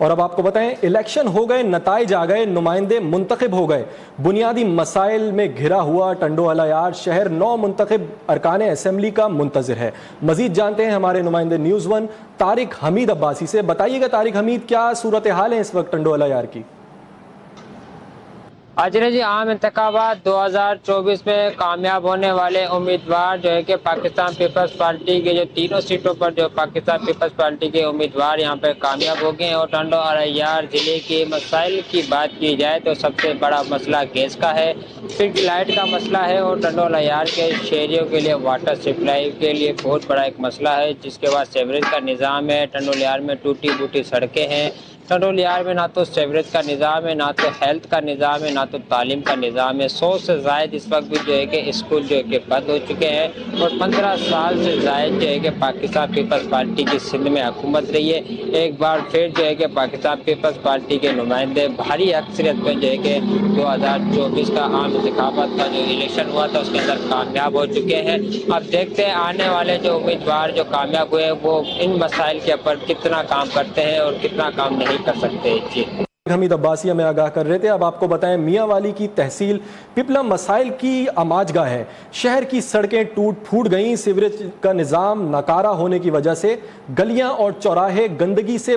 اور اب آپ کو بتائیں، الیکشن ہو گئے، نتائج آ گئے، نمائندے منتخب ہو گئے، بنیادی مسائل میں گھرا ہوا ٹنڈو الایار شہر 9 منتخب ارکان اسمبلی کا منتظر ہے۔ مزید جانتے ہیں ہمارے نمائندے نیوز ون طارق حمید عباسی سے۔ بتائیے گا طارق حمید، کیا صورتحال ہے اس وقت ٹنڈو الایار کی؟ جی، عام انتخابات 2024 میں کامیاب ہونے والے امیدوار جو ہے کہ پاکستان پیپلز پارٹی کے جو تینوں سیٹوں پر جو پاکستان پیپلز پارٹی کے امیدوار یہاں پہ کامیاب ہو گئے ہیں۔ اور ٹنڈو الایار ضلع کے مسائل کی بات کی جائے تو سب سے بڑا مسئلہ گیس کا ہے، اسٹریٹ لائٹ کا مسئلہ ہے، اور ٹنڈو الایار کے شہریوں کے لیے واٹر سپلائی کے لیے بہت بڑا ایک مسئلہ ہے، جس کے بعد سیوریج کا نظام ہے۔ ٹنڈو الایار میں ٹوٹی پھوٹی سڑکیں ہیں، ٹنڈو الایار میں نہ تو سیوریج کا نظام ہے، نہ تو ہیلتھ کا نظام ہے، نہ تو تعلیم کا نظام ہے۔ 100 سے زائد اس وقت بھی جو ہے کہ اسکول جو ہے کہ بند ہو چکے ہیں، اور 15 سال سے زائد جو ہے کہ پاکستان پیپلز پارٹی کی سندھ میں حکومت رہی ہے۔ ایک بار پھر جو ہے کہ پاکستان پیپلز پارٹی کے نمائندے بھاری اکثریت میں جو ہے کہ 2024 کا عام انتخابات کا جو الیکشن ہوا تھا اس کے اندر کامیاب ہو چکے ہیں۔ اب دیکھتے ہیں آنے والے جو امیدوار جو کامیاب ہوئے وہ ان مسائل کے اوپر کتنا کام کرتے ہیں اور کتنا کام نہیں کر سکتے۔ جی، حمید عباسی ہمیں آگاہ کر رہے تھے۔ اب آپ کو بتائیں، میاں والی کی تحصیل پپلا مسائل کی آماج گاہ ہے۔ شہر کی سڑکیں ٹوٹ پھوٹ گئیں، سیوریج کا نظام ناکارہ ہونے کی وجہ سے گلیاں اور چوراہے گندگی سے